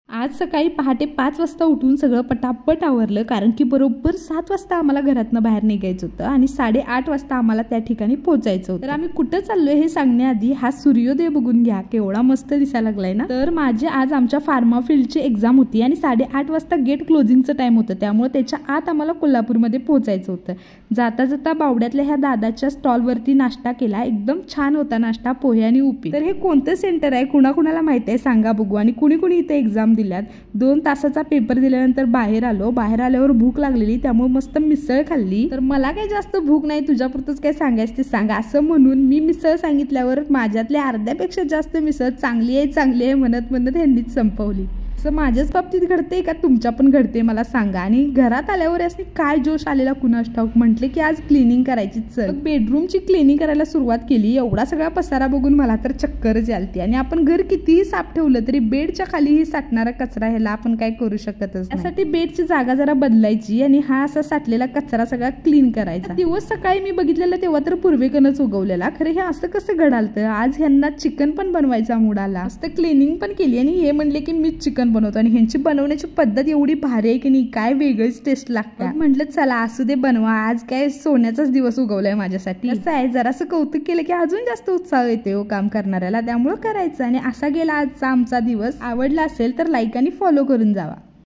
आज सकाळी पहाटे 5 वाजता उठून सगळं पटापट आवरलं, कारण की बरोबर 7 वाजता आम्हाला घरातनं बाहेर निघायचं होतं आणि 8:30 वाजता आम्हाला त्या ठिकाणी पोहोचायचं होतं। तर आम्ही कुठं चाललोय हे सांगण्याआधी हा सूर्योदय बघून घ्या, केवढा मस्त दिसायला लागलाय ना। तर माझी आज आमच्या फार्मा फील्डची एक्झाम होती आणि 8:30 वाजता गेट क्लोजिंगचं टाइम होतं, त्यामुळे त्याच्या आत आम्हाला कोल्हापूरमध्ये पोहोचायचं होतं। जाता जाता बावड्यातल्या ह्या दादाच्या स्टॉलवरती नाश्ता केला, एकदम छान होता नाश्ता, पोहे आणि उपीट। तर हे कोणतं सेंटर आहे, कुणाकुणाला माहिती आहे सांगा बघू, आणि कुणी कुणी इथे एक्झाम दिल्यात। 2 तासाचा पेपर दिल्यानंतर बाहेर आलो, बाहेर आल्यावर भूक लागलेली, त्यामुळे मस्त मिसळ खाल्ली। तर मला काही जास्त भूक नाही, तुझ्यापुरतच काय सांगायचं ते सांगा असं म्हणून मी मिसळ सांगितल्यावर माझ्यातल्या अर्ध्यापेक्षा जास्त मिसळ चांगली आहे म्हणत म्हणत ह्यांनीच संपवली। असं माझ्याच बाबतीत घडते का तुमच्या पण घडते मला सांगा। आणि घरात आल्यावर यासनी काय जोश आलेला कुणास ठाऊक, म्हटले की आज क्लिनिंग करायची, चल बेडरूमची क्लिनिंग करायला सुरुवात केली। एवढा सगळा पसारा बघून मला तर चक्करच आलती। आणि आपण घर कितीही साफ ठेवलं तरी बेडच्या खालीही साठणारा कचरा ह्याला आपण काय करू शकतच नाही। त्यासाठी बेडची जागा जरा बदलायची आणि हा असा साठलेला कचरा सगळा क्लीन करायचा। दिवस सकाळी मी बघितलेला तेव्हा तर पूर्वेकनच उगवलेला, खरं हे असं कसं घडालतं। आज ह्यांना चिकन पण बनवायचा मूड आला, मस्त क्लिनिंग पण केली आणि हे म्हणले की मी चिकन बनवतो आणि ह्यांची बनवण्याची पद्धत एवढी भारी आहे की नाही, काय वेगळीच टेस्ट लागते। म्हटलं चला असू दे बनवा, आज काय सोन्याचाच दिवस उगवलाय माझ्यासाठी। असं आहे, जरासं कौतुक केलं की अजून जास्त उत्साह येते हो काम करणाऱ्याला, त्यामुळे करायचं। आणि असा गेला आजचा आमचा दिवस। आवडला असेल तर लाईक आणि फॉलो करून जावा।